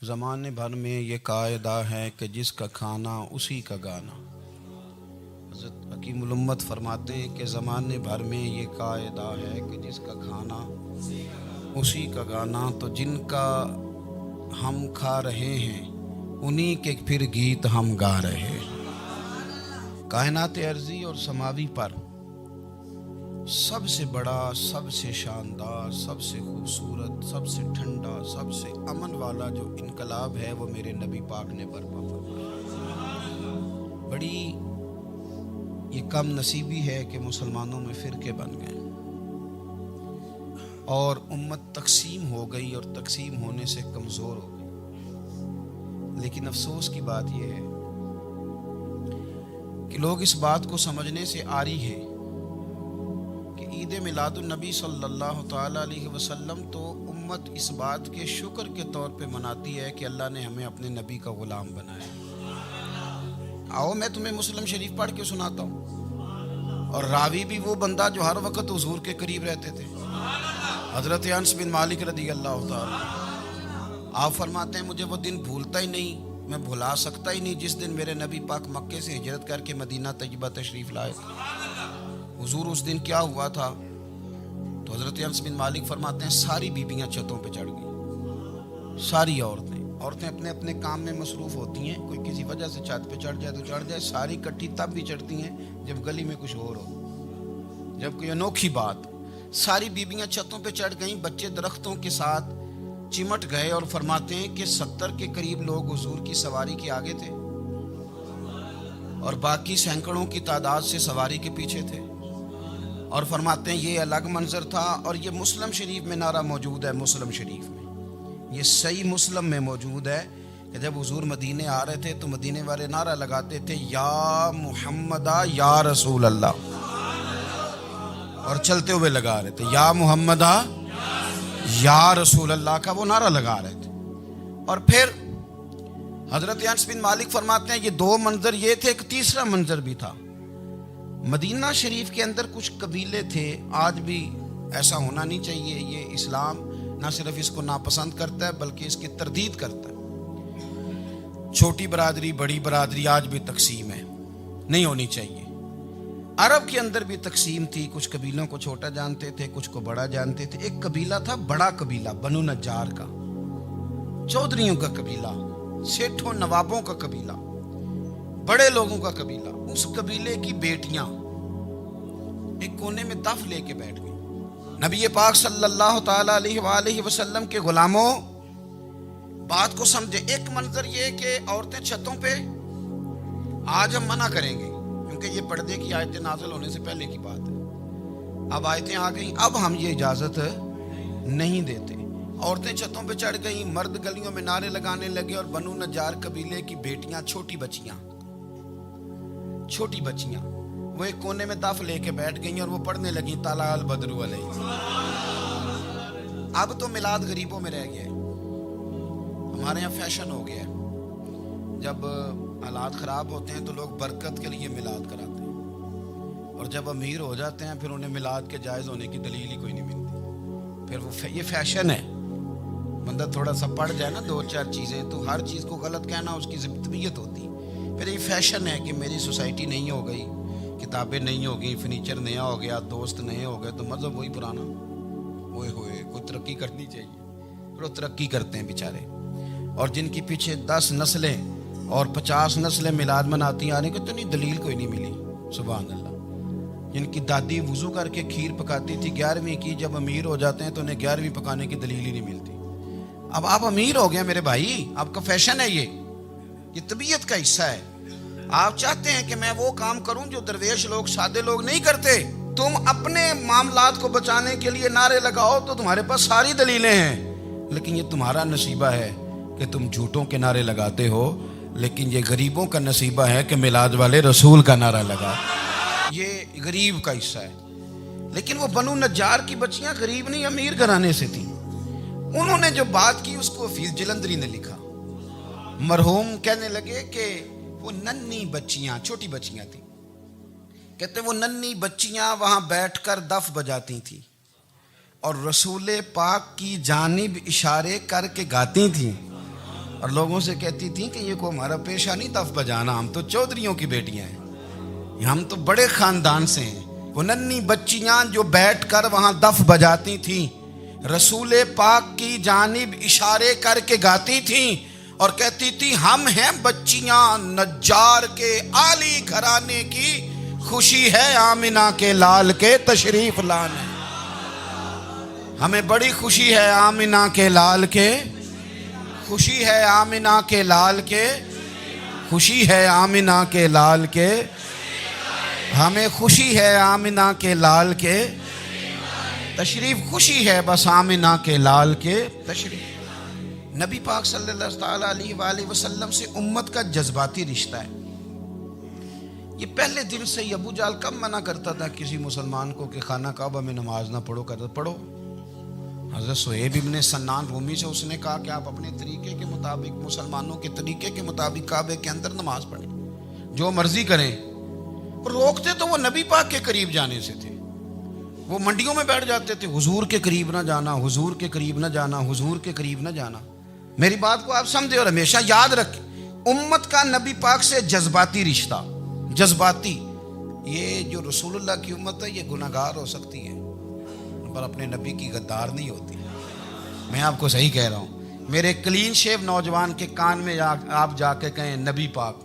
زمانے بھر میں یہ قاعدہ ہے کہ جس کا کھانا اسی کا گانا۔ حضرت حکیم الامت فرماتے ہیں کہ زمانے بھر میں یہ قاعدہ ہے کہ جس کا کھانا اسی کا گانا، تو جن کا ہم کھا رہے ہیں انہی کے پھر گیت ہم گا رہے ہیں۔ کائنات ارضی اور سماوی پر سب سے بڑا، سب سے شاندار، سب سے خوبصورت، سب سے ٹھنڈا، سب سے امن والا جو انقلاب ہے وہ میرے نبی پاک نے برپا فرمایا۔ بڑی یہ کم نصیبی ہے کہ مسلمانوں میں فرقے بن گئے اور امت تقسیم ہو گئی، اور تقسیم ہونے سے کمزور ہو گئی۔ لیکن افسوس کی بات یہ ہے کہ لوگ اس بات کو سمجھنے سے عاری ہیں کہ عید میلاد النبی صلی اللہ تعالی علیہ وسلم تو امت اس بات کے شکر کے طور پہ مناتی ہے کہ اللہ نے ہمیں اپنے نبی کا غلام بنایا۔ آؤ میں تمہیں مسلم شریف پڑھ کے سناتا ہوں، اور راوی بھی وہ بندہ جو ہر وقت حضور کے قریب رہتے تھے، حضرت انس بن مالک رضی اللہ تعالی۔ آپ فرماتے ہیں مجھے وہ دن بھولتا ہی نہیں، میں بھلا سکتا ہی نہیں جس دن میرے نبی پاک مکے سے ہجرت کر کے مدینہ طیبہ تشریف لائے۔ حضور اس دن کیا ہوا تھا؟ تو حضرت انس بن مالک فرماتے ہیں ساری بیبیاں چھتوں پہ چڑھ گئی، ساری عورتیں اپنے اپنے کام میں مصروف ہوتی ہیں، کوئی کسی وجہ سے چھت پہ چڑھ جائے تو چڑھ جائے، ساری کٹھی تب بھی چڑھتی ہیں جب گلی میں کچھ اور ہو، جب کوئی انوکھی بات۔ ساری بیبیاں چھتوں پہ چڑھ گئیں، بچے درختوں کے ساتھ چمٹ گئے، اور فرماتے ہیں کہ 70 کے قریب لوگ حضور کی سواری کے آگے تھے اور باقی سینکڑوں کی تعداد سے سواری کے پیچھے تھے، اور فرماتے ہیں یہ الگ منظر تھا۔ اور یہ مسلم شریف میں نعرہ موجود ہے، مسلم شریف میں یہ صحیح مسلم میں موجود ہے کہ جب حضور مدینے آ رہے تھے تو مدینے والے نعرہ لگاتے تھے یا محمدہ یا رسول اللہ، اور چلتے ہوئے لگا رہے تھے یا محمدہ یا رسول اللہ کا وہ نعرہ لگا رہے تھے۔ اور پھر حضرت انس بن مالک فرماتے ہیں یہ دو منظر یہ تھے، ایک تیسرا منظر بھی تھا۔ مدینہ شریف کے اندر کچھ قبیلے تھے، آج بھی ایسا ہونا نہیں چاہیے، یہ اسلام نہ صرف اس کو ناپسند کرتا ہے بلکہ اس کی تردید کرتا ہے۔ چھوٹی برادری بڑی برادری آج بھی تقسیم ہے، نہیں ہونی چاہیے۔ عرب کے اندر بھی تقسیم تھی، کچھ قبیلوں کو چھوٹا جانتے تھے، کچھ کو بڑا جانتے تھے۔ ایک قبیلہ تھا بڑا قبیلہ، بنو نجار کا، چودھریوں کا قبیلہ، سیٹھوں نوابوں کا قبیلہ، بڑے لوگوں کا قبیلہ۔ اس قبیلے کی بیٹیاں ایک کونے میں دف لے کے بیٹھ گئی۔ نبی پاک صلی اللہ تعالی علیہ وآلہ وسلم کے غلاموں بات کو سمجھے۔ ایک منظر یہ کہ عورتیں چھتوں پہ، آج ہم منع کریں گے کیونکہ یہ پردے کی آیتیں نازل ہونے سے پہلے کی بات ہے، اب آیتیں آ گئیں، اب ہم یہ اجازت نہیں دیتے۔ عورتیں چھتوں پہ چڑھ گئیں، مرد گلیوں میں نعرے لگانے لگے، اور بنو نجار قبیلے کی بیٹیاں، چھوٹی بچیاں وہ ایک کونے میں دف لے کے بیٹھ گئیں اور وہ پڑھنے لگیں طلع البدر علیہ۔ اب تو میلاد غریبوں میں رہ گیا ہے، ہمارے یہاں فیشن ہو گیا ہے، جب حالات خراب ہوتے ہیں تو لوگ برکت کے لیے میلاد کراتے ہیں، اور جب امیر ہو جاتے ہیں پھر انہیں میلاد کے جائز ہونے کی دلیل ہی کوئی نہیں ملتی، پھر وہ یہ فیشن ہے۔ بندہ تھوڑا سا پڑھ جائے نا دو چار چیزیں تو ہر چیز کو غلط کہنا اس کی طبیعت ہوتی، پھر یہ فیشن ہے کہ میری سوسائٹی نہیں ہو گئی، کتابیں نہیں ہو گئی، فرنیچر نیا ہو گیا، دوست نئے ہو گئے، تو مذہب وہی پرانا۔ ہوئے کوئی ترقی کرنی چاہیے، پھر وہ ترقی کرتے ہیں بیچارے، اور جن کی پیچھے 10 نسلیں اور 50 نسلیں میلاد مناتی آنے کو اتنی دلیل کوئی نہیں ملی، سبحان اللہ۔ جن کی دادی وضو کر کے کھیر پکاتی تھی 11ویں کی، جب امیر ہو جاتے ہیں تو انہیں 11ویں پکانے کی دلیل ہی نہیں ملتی۔ اب آپ امیر ہو گئے میرے بھائی، آپ کا فیشن ہے، یہ طبیعت کا حصہ ہے۔ آپ چاہتے ہیں کہ میں وہ کام کروں جو درویش لوگ، سادے لوگ نہیں کرتے۔ تم اپنے معاملات کو بچانے کے لیے نعرے لگاؤ تو تمہارے پاس ساری دلیلیں ہیں، لیکن یہ تمہارا نصیبہ ہے کہ تم جھوٹوں کے نعرے لگاتے ہو، لیکن یہ غریبوں کا نصیبہ ہے کہ میلاد والے رسول کا نعرہ لگا، یہ غریب کا حصہ ہے۔ لیکن وہ بنو نجار کی بچیاں غریب نہیں، امیر گھرانے سے تھیں۔ انہوں نے جو بات کی اس کو حفیظ جلندری نے لکھا۔ مرحوم کہنے لگے کہ وہ ننھی بچیاں، چھوٹی بچیاں تھیں، کہتے وہ ننھی بچیاں وہاں بیٹھ کر دف بجاتی تھیں اور رسول پاک کی جانب اشارے کر کے گاتی تھیں، اور لوگوں سے کہتی تھیں کہ یہ کو ہمارا پیشہ نہیں دف بجانا، ہم تو چودھریوں کی بیٹیاں ہیں، ہم تو بڑے خاندان سے ہیں۔ وہ ننھی بچیاں جو بیٹھ کر وہاں دف بجاتی تھیں، رسول پاک کی جانب اشارے کر کے گاتی تھیں اور کہتی تھی ہم ہیں بچیاں نجار کے عالی گھرانے کی، خوشی ہے آمنہ کے لال کے تشریف لانے، ہمیں بڑی خوشی ہے آمنہ کے لال کے، خوشی ہے آمنہ کے لال کے، خوشی ہے آمنہ کے لال کے، ہمیں خوشی ہے آمنہ کے لال کے تشریف، خوشی ہے بس آمنہ کے لال کے تشریف۔ نبی پاک صلی اللہ تعالیٰ علیہ وآلہ وسلم سے امت کا جذباتی رشتہ ہے۔ یہ پہلے دن سے ہی ابو جہل کب منع کرتا تھا کسی مسلمان کو کہ خانہ کعبہ میں نماز نہ پڑھو، کہتا پڑھو۔ حضرت صہیب ابن سنان رومی سے اس نے کہا کہ آپ اپنے طریقے کے مطابق، مسلمانوں کے طریقے کے مطابق کعبے کے اندر نماز پڑھیں، جو مرضی کریں۔ روکتے تو وہ نبی پاک کے قریب جانے سے تھے، وہ منڈیوں میں بیٹھ جاتے تھے، حضور کے قریب نہ جانا، حضور کے قریب نہ جانا، حضور کے قریب نہ جانا۔ میری بات کو آپ سمجھے اور ہمیشہ یاد رکھیں، امت کا نبی پاک سے جذباتی رشتہ، جذباتی۔ یہ جو رسول اللہ کی امت ہے یہ گناہ گار ہو سکتی ہے پر اپنے نبی کی غدار نہیں ہوتی۔ میں آپ کو صحیح کہہ رہا ہوں، میرے کلین شیو نوجوان کے کان میں آپ جا کے کہیں نبی پاک،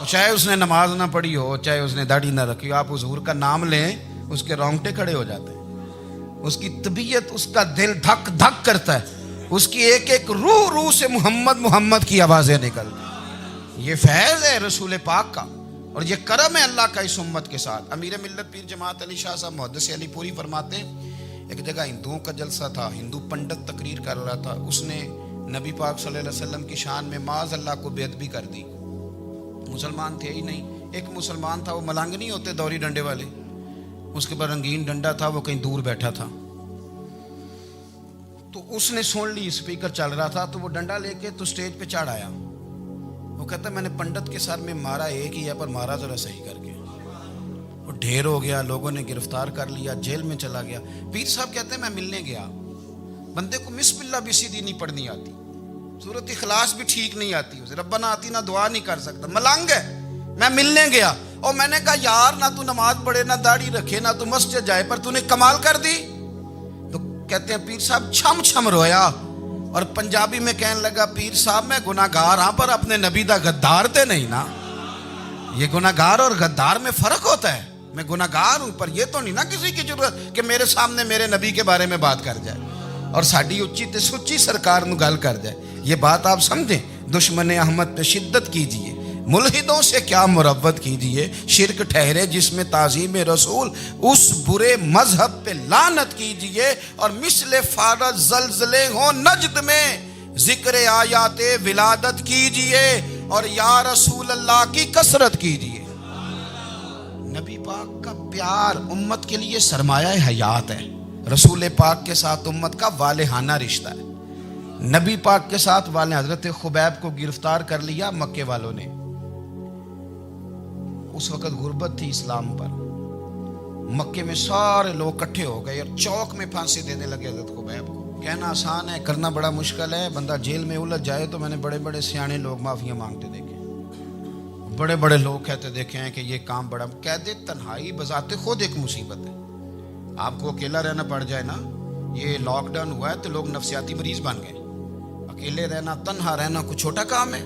چاہے اس نے نماز نہ پڑھی ہو، چاہے اس نے داڑھی نہ رکھی ہو، آپ حضور کا نام لیں، اس کے رونگٹے کھڑے ہو جاتے ہیں، اس کی طبیعت، اس کا دل دھک دھک کرتا ہے، اس کی ایک ایک روح سے محمد محمد کی آوازیں نکلتی۔ یہ فیض ہے رسول پاک کا اور یہ کرم ہے اللہ کا اس امت کے ساتھ۔ امیر ملت پیر جماعت علی شاہ صاحب محدث علی پوری فرماتے ہیں، ایک جگہ ہندوؤں کا جلسہ تھا، ہندو پنڈت تقریر کر رہا تھا، اس نے نبی پاک صلی اللہ علیہ وسلم کی شان میں معاذ اللہ کو بیعت بھی کر دی۔ مسلمان تھے ہی نہیں، ایک مسلمان تھا، وہ ملنگ نہیں ہوتے دوری ڈنڈے والے، اس کے بعد رنگین ڈنڈا تھا، وہ کہیں دور بیٹھا تھا، تو اس نے سن لی، اسپیکر چل رہا تھا، تو وہ ڈنڈا لے کے تو سٹیج پہ چڑھ آیا۔ وہ کہتا ہے میں نے پنڈت کے سر میں مارا ایک ہی ہے پر مارا ذرا صحیح کر کے، وہ ڈھیر ہو گیا، لوگوں نے گرفتار کر لیا، جیل میں چلا گیا۔ پیر صاحب کہتے ہیں میں ملنے گیا، بندے کو بسم اللہ بھی سیدھی نہیں پڑھنی آتی، سورۃ اخلاص بھی ٹھیک نہیں آتی، اسے ربنا آتینا دعا نہیں کر سکتا، ملنگ ہے۔ میں ملنے گیا اور میں نے کہا یار نہ تو نماز پڑھے، نہ داڑھی رکھے، نہ تو مسجد جائے، پر تو نے کمال کر دی۔ تو کہتے ہیں پیر صاحب چھم چھم رویا اور پنجابی میں کہنے لگا پیر صاحب میں گناہ گار ہاں پر اپنے نبی دا غدار تے نہیں نا۔ یہ گناہ گار اور غدار میں فرق ہوتا ہے، میں گناہ گار ہوں پر یہ تو نہیں نا کسی کی ضرورت کہ میرے سامنے میرے نبی کے بارے میں بات کر جائے اور ساڈی اچھی تے سچی سرکار نو گل کر جائے۔ یہ بات آپ سمجھیں، دشمن احمد پہ شدت کیجئے، ملحدوں سے کیا مروت کیجئے، شرک ٹھہرے جس میں تعظیم رسول، اس برے مذہب پہ لعنت کیجئے، اور مثل فارض زلزلے ہوں نجد میں ذکر آیات ولادت کیجئے، اور یا رسول اللہ کی کثرت کیجئے۔ نبی پاک کا پیار امت کے لیے سرمایہ حیات ہے، رسول پاک کے ساتھ امت کا والہانہ رشتہ ہے۔ نبی پاک کے ساتھ والے حضرت خبیب کو گرفتار کر لیا مکے والوں نے، اس وقت غربت تھی اسلام پر، مکے میں سارے لوگ کٹھے ہو گئے اور چوک میں پھانسی دینے لگے حضرت خبیب کو۔ کہنا آسان ہے، کرنا بڑا مشکل ہے، بندہ جیل میں الجھ جائے تو میں نے بڑے بڑے سیانے لوگ معافیاں مانگتے دیکھے، بڑے بڑے لوگ کہتے دیکھے ہیں کہ یہ کام بڑا، قید تنہائی بذات خود ایک مصیبت ہے۔ آپ کو اکیلا رہنا پڑ جائے نا، یہ لاک ڈاؤن ہوا ہے تو لوگ نفسیاتی مریض بن گئے، اکیلے رہنا، تنہا رہنا کوئی چھوٹا کام ہے۔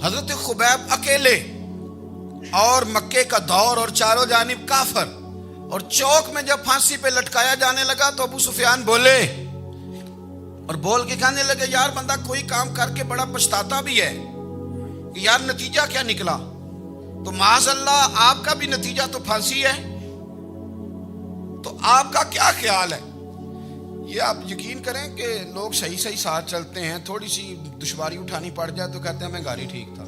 حضرت خبیب اکیلے اور مکے کا دور اور چاروں جانب کافر، اور چوک میں جب پھانسی پہ لٹکایا جانے لگا تو ابو سفیان بولے اور بول کے کہنے لگے یار بندہ کوئی کام کر کے بڑا پچھتاتا بھی ہے کہ یار نتیجہ کیا نکلا، تو معاذ اللہ آپ کا بھی نتیجہ تو پھانسی ہے، تو آپ کا کیا خیال ہے؟ یہ آپ یقین کریں کہ لوگ صحیح صحیح ساتھ چلتے ہیں، تھوڑی سی دشواری اٹھانی پڑ جائے تو کہتے ہیں میں گاڑی ٹھیک تھا،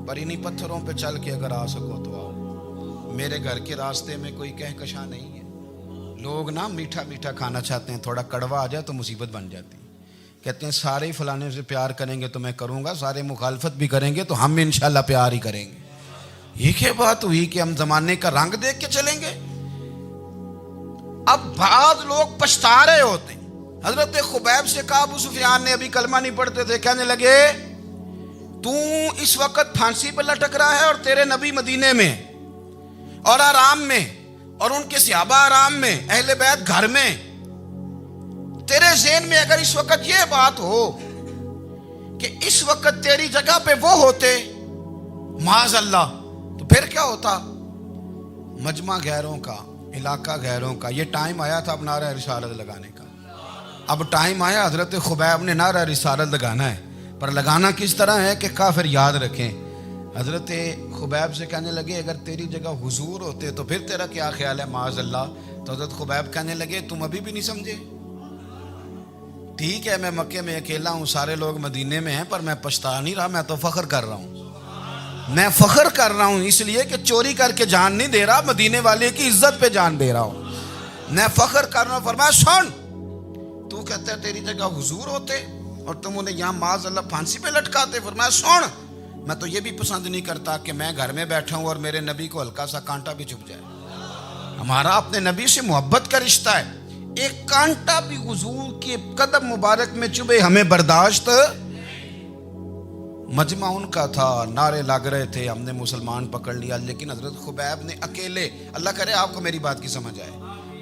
پر انہیں پتھروں پہ چل کے اگر آ سکو تو آؤ، میرے گھر کے راستے میں کوئی کہکشاں نہیں ہے۔ لوگ نا میٹھا میٹھا کھانا چاہتے ہیں، تھوڑا کڑوا آ جائے تو مصیبت بن جاتی ہے، کہتے ہیں سارے فلانے سے پیار کریں گے تو میں کروں گا، سارے مخالفت بھی کریں گے تو ہم انشاءاللہ پیار ہی کریں گے۔ یہ کیا بات ہوئی کہ ہم زمانے کا رنگ دیکھ کے چلیں گے؟ اب بعض لوگ پچھتا رہے ہوتے ہیں، حضرت خبیب سے کہا، ابو سفیان نے ابھی کلمہ نہیں پڑھتے تھے، کہنے لگے تو اس وقت پھانسی پہ لٹک رہا ہے اور تیرے نبی مدینے میں اور آرام میں، اور ان کے صحابہ آرام میں، اہل بیت گھر میں، تیرے ذہن میں اگر اس وقت یہ بات ہو کہ اس وقت تیری جگہ پہ وہ ہوتے معاذ اللہ، تو پھر کیا ہوتا؟ مجمع غیروں کا، علاقہ غیروں کا، یہ ٹائم آیا تھا اب نعرہ رسالت لگانے کا، اب ٹائم آیا حضرت خبیب نے نعرہ رسالت لگانا ہے، پر لگانا کس طرح ہے کہ کافر یاد رکھیں۔ حضرت خبیب سے کہنے لگے اگر تیری جگہ حضور ہوتے تو پھر تیرا کیا خیال ہے معاذ اللہ؟ تو حضرت خبیب کہنے لگے تم ابھی بھی نہیں سمجھے؟ ٹھیک ہے میں مکے میں اکیلا ہوں، سارے لوگ مدینے میں ہیں، پر میں پچھتا نہیں رہا، میں تو فخر کر رہا ہوں، میں فخر کر رہا ہوں اس لیے کہ چوری کر کے جان نہیں دے رہا، مدینے والے کی عزت پہ جان دے رہا ہوں، میں فخر کر رہا ہوں۔ فرمایا سن، تو کہتا ہے تیری جگہ حضور ہوتے اور تم انہیں یہاں معاذ اللہ پھانسی پہ لٹکاتے۔ فرمایا سن، میں تو یہ بھی پسند نہیں کرتا کہ میں گھر میں بیٹھا ہوں اور میرے نبی کو ہلکا سا کانٹا بھی چبھ جائے، ہمارا اپنے نبی سے محبت کا رشتہ ہے، ایک کانٹا بھی حضور کے قدم مبارک میں چبھے ہمیں برداشت۔ مجمع ان کا تھا، نعرے لگ رہے تھے، ہم نے مسلمان پکڑ لیا، لیکن حضرت خبیب نے اکیلے، اللہ کرے آپ کو میری بات کی سمجھ آئے،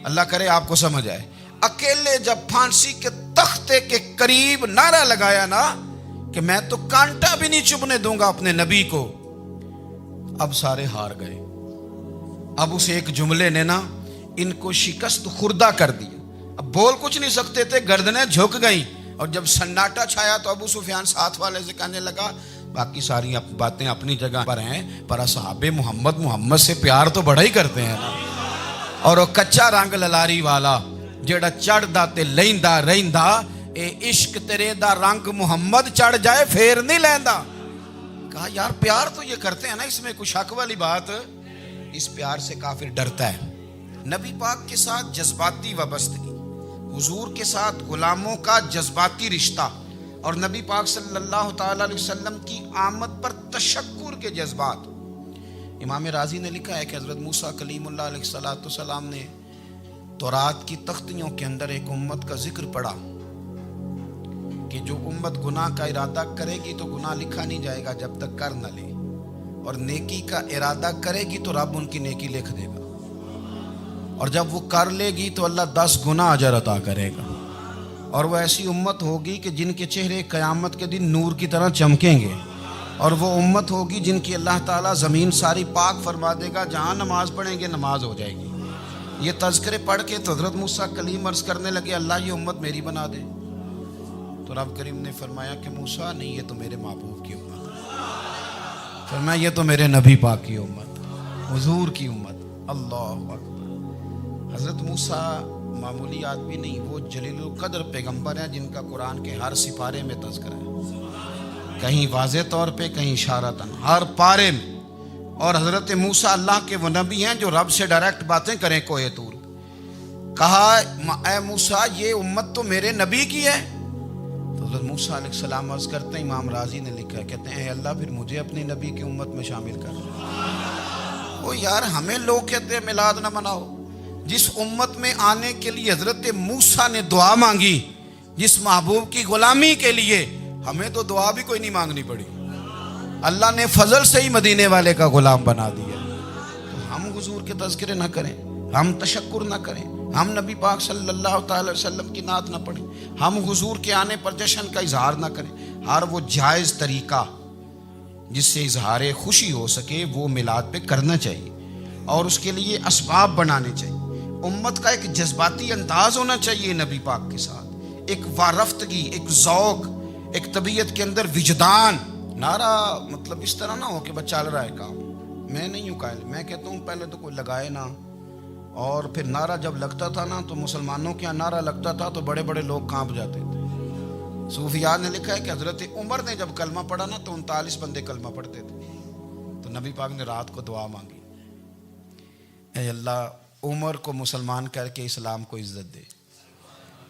اللہ کرے آپ کو سمجھ آئے، اکیلے جب پھانسی کے تختے کے قریب نعرہ لگایا نا کہ میں تو کانٹا بھی نہیں چبھنے دوں گا اپنے نبی کو، اب سارے ہار گئے۔ اب اس ایک جملے نے نا ان کو شکست خوردہ کر دیا، اب بول کچھ نہیں سکتے تھے، گردنیں جھک گئیں، اور جب سناٹا چھایا تو ابو سفیان ساتھ والے سے کہنے لگا باقی ساری باتیں اپنی جگہ پر ہیں، پر اصحاب محمد سے پیار تو بڑا ہی کرتے ہیں نا، اور وہ کچا رنگ للاری والا جیڑا چڑھ دا تے لیندا رہندا، اے عشق تیرے دا رنگ محمد چڑھ جائے پھر نہیں لیندا۔ کہا یار پیار تو یہ کرتے ہیں نا، اس میں کچھ شک والی بات، اس پیار سے کافر ڈرتا ہے۔ نبی پاک کے ساتھ جذباتی وابستگی، حضور کے ساتھ غلاموں کا جذباتی رشتہ، اور نبی پاک صلی اللہ تعالی علیہ وسلم کی آمد پر تشکر کے جذبات۔ امام رازی نے لکھا ہے کہ حضرت موسیٰ کلیم اللہ علیہ السلام نے تورات کی تختیوں کے اندر ایک امت کا ذکر پڑھا کہ جو امت گناہ کا ارادہ کرے گی تو گناہ لکھا نہیں جائے گا جب تک کر نہ لے، اور نیکی کا ارادہ کرے گی تو رب ان کی نیکی لکھ دے گا، اور جب وہ کر لے گی تو اللہ 10 گنا اجر عطا کرے گا، اور وہ ایسی امت ہوگی کہ جن کے چہرے قیامت کے دن نور کی طرح چمکیں گے، اور وہ امت ہوگی جن کی اللہ تعالیٰ زمین ساری پاک فرما دے گا، جہاں نماز پڑھیں گے نماز ہو جائے گی۔ یہ تذکرے پڑھ کے تو حضرت موسیٰ کلیم عرض کرنے لگے اللہ یہ امت میری بنا دے، تو رب کریم نے فرمایا کہ موسیٰ نہیں، یہ تو میرے محبوب کی امت ہے، فرمایا یہ تو میرے نبی پاک کی امت، حضور کی امت۔ اللہ اکبر۔ حضرت موسیٰ معمولی آدمی نہیں، وہ جلیل القدر پیغمبر ہیں جن کا قرآن کے ہر سپارے میں تذکرہ ہے، کہیں واضح طور پہ کہیں اشارتاً، ہر پارے میں۔ اور حضرت موسیٰ اللہ کے وہ نبی ہیں جو رب سے ڈائریکٹ باتیں کریں کوہ طور۔ کہا اے موسیٰ یہ امت تو میرے نبی کی ہے، تو حضرت موسیٰ علیہ السلام عرض کرتے ہیں، امام رازی نے لکھا ہے، کہتے ہیں اے اللہ پھر مجھے اپنی نبی کی امت میں شامل کر۔ وہ یار ہمیں لوگ کہتے ہیں میلاد نہ مناؤ، جس امت میں آنے کے لیے حضرت موسیٰ نے دعا مانگی، جس محبوب کی غلامی کے لیے، ہمیں تو دعا بھی کوئی نہیں مانگنی پڑی، اللہ نے فضل سے ہی مدینے والے کا غلام بنا دیا۔ تو ہم حضور کے تذکرے نہ کریں، ہم تشکر نہ کریں، ہم نبی پاک صلی اللہ تعالی وسلم کی نعت نہ پڑھیں، ہم حضور کے آنے پر جشن کا اظہار نہ کریں، ہر وہ جائز طریقہ جس سے اظہار خوشی ہو سکے وہ میلاد پہ کرنا چاہیے، اور اس کے لیے اسباب بنانے چاہیے۔ امت کا ایک جذباتی انداز ہونا چاہیے نبی پاک کے ساتھ، ایک وارفتگی، ایک ذوق، ایک طبیعت کے اندر وجدان۔ نعرہ مطلب اس طرح نہ ہو کہ بس چل رہا ہے کام، میں نہیں ہوں قائل، میں کہتا ہوں پہلے تو کوئی لگائے نا، اور پھر نعرہ جب لگتا تھا نا تو مسلمانوں کے یہاں نعرہ لگتا تھا تو بڑے بڑے لوگ کانپ جاتے تھے۔ صوفیاء نے لکھا ہے کہ حضرت عمر نے جب کلمہ پڑھا نا تو 39 بندے کلمہ پڑھتے تھے، تو نبی پاک نے رات کو دعا مانگی، اے اللہ عمر کو مسلمان کر کے اسلام کو عزت دے۔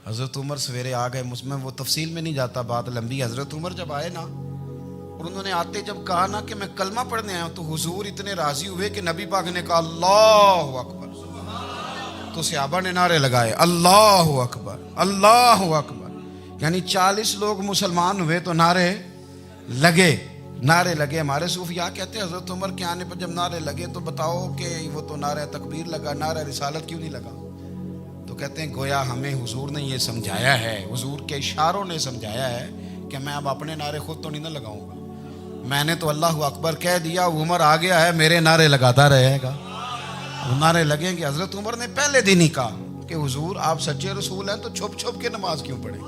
حضرت عمر سویرے آ گئے، میں وہ تفصیل میں نہیں جاتا، بات لمبی۔ حضرت عمر جب آئے نا اور انہوں نے آتے جب کہا نا کہ میں کلمہ پڑھنے آیا ہوں، تو حضور اتنے راضی ہوئے کہ نبی پاک نے کہا اللہ اکبر، تو صحابہ نے نعرے لگائے اللہ اکبر اللہ اکبر، یعنی 40 لوگ مسلمان ہوئے تو نعرے لگے ہمارے صوفیاء کہتے ہیں حضرت عمر کے آنے پر جب نعرے لگے تو بتاؤ کہ وہ تو نعرہ تکبیر لگا، نعرہ رسالت کیوں نہیں لگا؟ تو کہتے ہیں گویا ہمیں حضور نے یہ سمجھایا ہے، حضور کے اشاروں نے سمجھایا ہے کہ میں اب اپنے نعرے خود تو نہیں نہ لگاؤں گا، میں نے تو اللہ اکبر کہہ دیا، عمر آ گیا ہے میرے نعرے لگاتا رہے گا، نعرے لگیں گے۔ حضرت عمر نے پہلے دن ہی کہا کہ حضور آپ سچے رسول ہیں تو چھپ چھپ کے نماز کیوں پڑھیں؟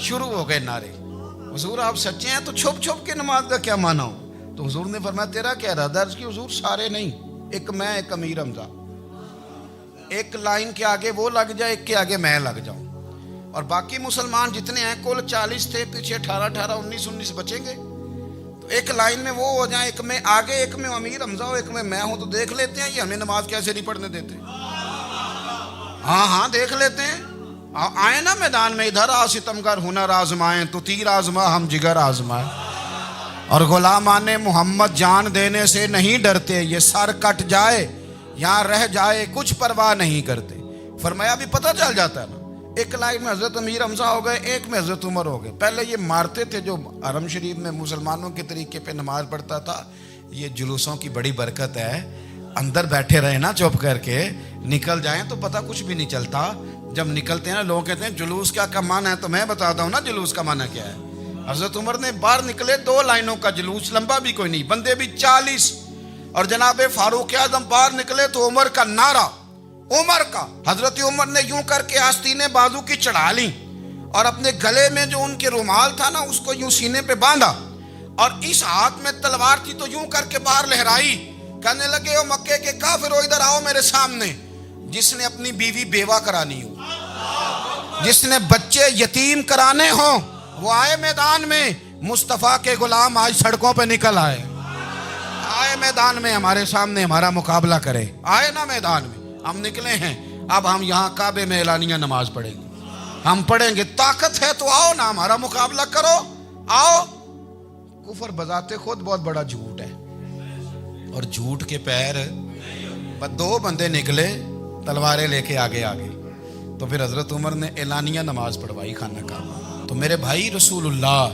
شروع ہو گئے نعرے، حضور آپ سچے ہیں تو چھپ چھپ کے نماز کا کیا معنی ہو؟ تو حضور نے فرمایا تیرا کیا ارادہ ہے؟ حضور سارے نہیں، ایک میں ایک امیر حمزہ، ایک لائن کے آگے وہ لگ جائے، ایک کے آگے میں لگ جاؤں، اور باقی مسلمان جتنے ہیں کل 40 تھے، پیچھے 18 19 بچیں گے، تو ایک لائن میں وہ ہو جائیں، ایک میں آگے ایک میں امیر حمزہ ہو، ایک میں ہوں، تو دیکھ لیتے ہیں یہ ہمیں نماز کیسے نہیں پڑھنے دیتے۔ ہاں دیکھ لیتے ہیں، آئے نا میدان میں، ادھر آ ستمگر ہنر آزمائیں تو تیر آزما ہم جگر آزمائیں، اور غلامان محمد جان دینے سے نہیں ڈرتے، یہ سر کٹ جائے یہاں رہ جائے کچھ پرواہ نہیں کرتے۔ فرمایا بھی پتہ چل جاتا ہے نا، ایک لائن میں حضرت امیر حمزہ ہو گئے، ایک میں حضرت عمر ہو گئے۔ پہلے یہ مارتے تھے جو حرم شریف میں مسلمانوں کے طریقے پہ نماز پڑھتا تھا، یہ جلوسوں کی بڑی برکت ہے، اندر بیٹھے رہے نا چپ کر کے، نکل جائیں تو پتہ کچھ بھی نہیں چلتا۔ جب نکلتے ہیں نا لوگ کہتے ہیں جلوس کیا معنی ہے، تو میں بتاتا ہوں نا جلوس کا معنی کیا ہے۔ حضرت عمر نے باہر نکلے 2 لائنوں کا جلوس، لمبا بھی کوئی نہیں، بندے بھی 40، اور جناب فاروق اعظم باہر نکلے تو عمر کا نعرہ، عمر کا، حضرت عمر نے یوں کر کے آستینیں بازو کی چڑھا لیں، اور اپنے گلے میں جو ان کے رومال تھا نا اس کو یوں سینے پہ باندھا، اور اس ہاتھ میں تلوار تھی تو یوں کر کے باہر لہرائی، کہنے لگے او مکے کے کافرو ادھر آؤ میرے سامنے، جس نے اپنی بیوی بیوہ کرانی ہو، جس نے بچے یتیم کرانے ہوں، وہ آئے میدان میں، مصطفیٰ کے غلام آج سڑکوں پہ نکل آئے میدان میں ہمارے سامنے ہمارا مقابلہ کرے، آئے نا میدان میں، ہم نکلے ہیں، اب ہم یہاں کعبے میں اعلانیہ نماز پڑھیں گے، ہم پڑھیں گے، طاقت ہے تو آؤ نا ہمارا مقابلہ کرو، آؤ۔ کفر بذات خود بہت بڑا جھوٹ ہے، اور جھوٹ کے پیر 2 بندے نکلے تلواریں لے کے آگے تو پھر حضرت عمر نے اعلانیہ نماز پڑھوائی خانہ کعبہ۔ تو میرے بھائی رسول اللہ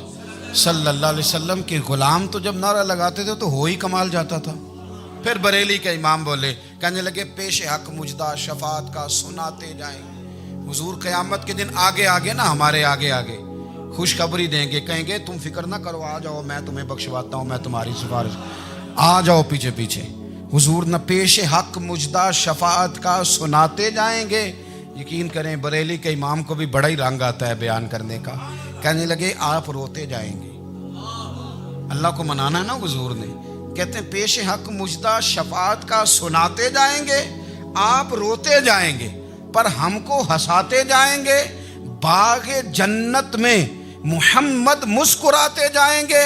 صلی اللہ علیہ وسلم کے غلام تو جب نعرہ لگاتے تھے تو ہو ہی کمال جاتا تھا۔ پھر بریلی کے امام بولے، کہنے لگے پیش حق مجدہ شفاعت کا سناتے جائیں، حضور قیامت کے دن آگے نا ہمارے آگے خوشخبری دیں گے، کہیں گے تم فکر نہ کرو، آ جاؤ میں تمہیں بخشواتا ہوں، میں تمہاری سفارش، آ جاؤ پیچھے۔ حضور نہ پیش حق مجدہ شفاعت کا سناتے جائیں گے۔ یقین کریں بریلی کے امام کو بھی بڑا ہی رنگ آتا ہے بیان کرنے کا، کہنے لگے آپ روتے جائیں گے، اللہ کو منانا ہے نا حضور نے، کہتے ہیں پیش حق مجدہ شفاعت کا سناتے جائیں گے، آپ روتے جائیں گے پر ہم کو ہنساتے جائیں گے، باغ جنت میں محمد مسکراتے جائیں گے،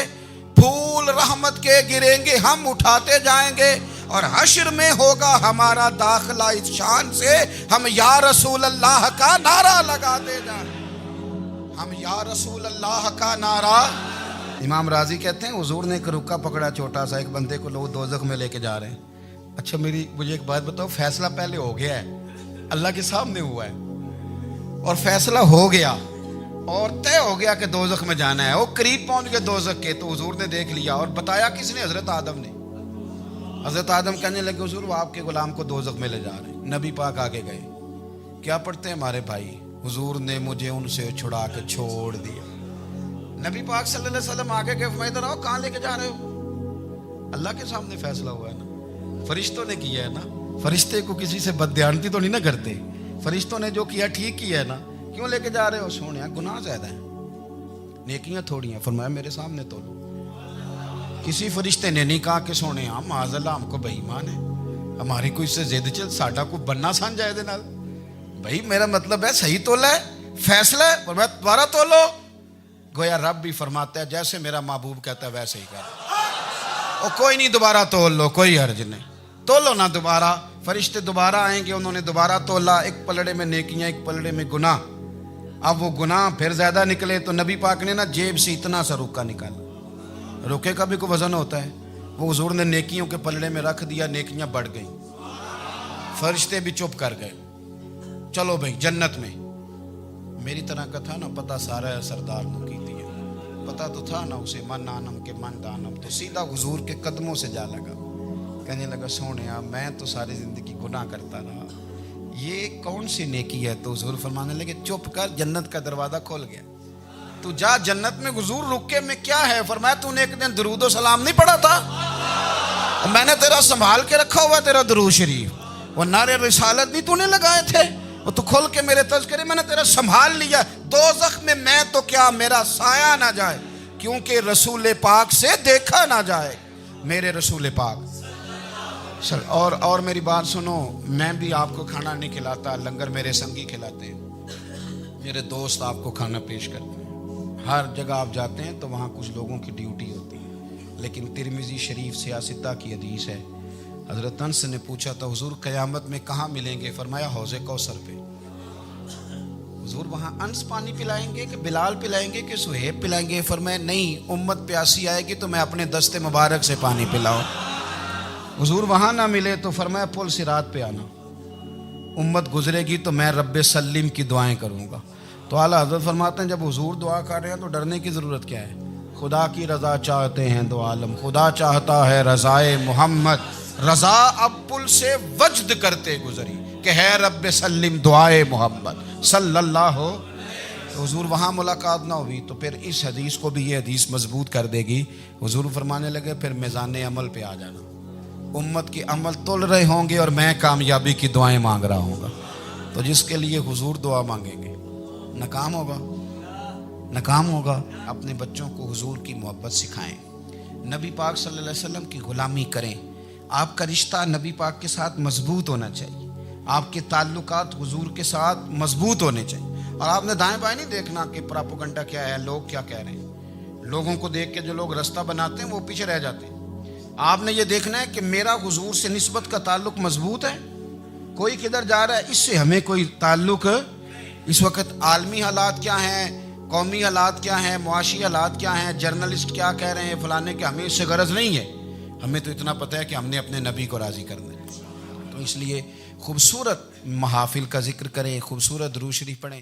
پھول رحمت کے گریں گے ہم اٹھاتے جائیں گے، اور حشر میں ہوگا ہمارا داخلہ اس شان سے ہم یا رسول اللہ کا نعرہ لگاتے جائیں، ہم یا رسول اللہ کا نعرہ۔ امام راضی کہتے ہیں حضور نے ایک رکا پکڑا چھوٹا سا، ایک بندے کو لوگ دوزخ میں لے کے جا رہے ہیں۔ اچھا مجھے ایک بات بتاؤ، فیصلہ پہلے ہو گیا ہے، اللہ کے سامنے ہوا ہے، اور فیصلہ ہو گیا اور طے ہو گیا کہ دوزخ میں جانا ہے، وہ قریب پہنچ گئے دوزخ کے، تو حضور نے دیکھ لیا، اور بتایا کس نے؟ حضرت آدم نے۔ حضرت آدم کہنے لگے حضور وہ آپ کے غلام کو دوزخ میں لے جا رہے ہیں۔ نبی پاک آگے گئے، کیا پڑھتے ہیں ہمارے بھائی؟ حضور نے مجھے ان سے چھڑا کے چھوڑ دیا۔ نبی پاک صلی اللہ علیہ وسلم آگے گئے، فرمایا ادھر آؤ، کہاں لے کے جا رہے ہو؟ اللہ کے سامنے فیصلہ ہوا ہے نا، فرشتوں نے کیا ہے نا، فرشتے کو کسی سے بددیانتی تو نہیں نہ کرتے، فرشتوں نے جو کیا ٹھیک کیا ہے نا، کیوں لے کے جا رہے ہو؟ سونے گناہ زیادہ ہیں، نیکیاں تھوڑی ہیں، فرمایا میرے سامنے تولو۔ کسی فرشتے نے نہیں کہا کہ سونے ہم معاذ اللہ ہم کو بے ایمان ہے، ہماری کوئی سے زد چل ساڈا کو بننا سان جائے دے نال، بھائی میرا مطلب ہے صحیح تولا ہے، فیصلہ ہے، فرمایا دوبارہ تولو۔ گویا رب بھی فرماتا ہے جیسے میرا محبوب کہتا ہے ویسے ہی کر، اور کوئی نہیں دوبارہ تول لو، کوئی حرج نہیں، تولو نہ دوبارہ۔ فرشتے دوبارہ آئیں گے، انہوں نے دوبارہ تولا، ایک پلڑے میں نیکیاں ایک پلڑے میں گناہ۔ اب وہ گناہ پھر زیادہ نکلے تو نبی پاک نے نا جیب سے اتنا سا روکا نکالا، روکے کا بھی کوئی وزن ہوتا ہے، وہ حضور نے نیکیوں کے پلڑے میں رکھ دیا، نیکیاں بڑھ گئیں۔ فرشتے بھی چپ کر گئے. چلو بھائی جنت میں. میری طرح کا تھا نا پتہ سارا سردار نو کی دیا, پتہ تو تھا نا اسے من آنم کے من دانم, تو سیدھا حضور کے قدموں سے جا لگا. کہنے لگا سونیا میں تو ساری زندگی گناہ کرتا رہا, یہ کون سی نیکی ہے؟ تو حضور فرمانے لگے چپ کر, جنت کا دروازہ کھول گیا, تو جا جنت میں. حضور رکے میں کیا ہے؟ فرمایا تو نے ایک دن درود و سلام نہیں پڑھا تھا, میں نے تیرا سنبھال کے رکھا ہوا تیرا درود شریف, وہ نعرے رسالت بھی تو نے لگائے تھے, وہ تو کھول کے میرے تذکرے میں نے تیرا سنبھال لیا. دوزخ میں میں تو کیا میرا سایہ نہ جائے, کیونکہ رسول پاک سے دیکھا نہ جائے. میرے رسول پاک اور میری بات سنو, میں بھی آپ کو کھانا نہیں کھلاتا, لنگر میرے سنگی کھلاتے ہیں, میرے دوست آپ کو کھانا پیش کرتے ہیں. ہر جگہ آپ جاتے ہیں تو وہاں کچھ لوگوں کی ڈیوٹی ہوتی ہے. لیکن ترمذی شریف سیاستہ کی حدیث ہے, حضرت انس نے پوچھا تھا حضور قیامت میں کہاں ملیں گے؟ فرمایا حوض کوثر پہ. حضور وہاں انس پانی پلائیں گے کہ بلال پلائیں گے کہ سہیب پلائیں گے؟ فرمایا نہیں, امت پیاسی آئے گی تو میں اپنے دست مبارک سے پانی پلاؤں. حضور وہاں نہ ملے تو فرمایا پل صراط پہ آنا, امت گزرے گی تو میں رب سلیم کی دعائیں کروں گا. تو اعلیٰ حضرت فرماتے ہیں جب حضور دعا کر رہے ہیں تو ڈرنے کی ضرورت کیا ہے؟ خدا کی رضا چاہتے ہیں دو عالم, خدا چاہتا ہے رضائے محمد, رضا اب پل سے وجد کرتے گزری کہ ہے رب سلیم دعائے محمد صلی اللہ ہو. حضور وہاں ملاقات نہ ہوئی تو پھر اس حدیث کو بھی یہ حدیث مضبوط کر دے گی. حضور فرمانے لگے پھر میزان عمل پہ آ جانا, امت کی عمل تول رہے ہوں گے اور میں کامیابی کی دعائیں مانگ رہا ہوں گا. تو جس کے لیے حضور دعا مانگیں گے ناکام ہوگا, ناکام ہوگا. اپنے بچوں کو حضور کی محبت سکھائیں, نبی پاک صلی اللہ علیہ وسلم کی غلامی کریں. آپ کا رشتہ نبی پاک کے ساتھ مضبوط ہونا چاہیے, آپ کے تعلقات حضور کے ساتھ مضبوط ہونے چاہیے. اور آپ نے دائیں بائیں نہیں دیکھنا کہ پراپوگنڈا کیا ہے, لوگ کیا کہہ رہے ہیں. لوگوں کو دیکھ کے جو لوگ رستہ بناتے ہیں وہ پیچھے رہ جاتے ہیں. آپ نے یہ دیکھنا ہے کہ میرا حضور سے نسبت کا تعلق مضبوط ہے. کوئی کدھر جا رہا ہے اس سے ہمیں کوئی تعلق. اس وقت عالمی حالات کیا ہیں, قومی حالات کیا ہیں, معاشی حالات کیا ہیں, جرنلسٹ کیا کہہ رہے ہیں فلانے کے, ہمیں اس سے غرض نہیں ہے. ہمیں تو اتنا پتہ ہے کہ ہم نے اپنے نبی کو راضی کرنا ہے. تو اس لیے خوبصورت محافل کا ذکر کریں, خوبصورت درود شریف پڑھیں.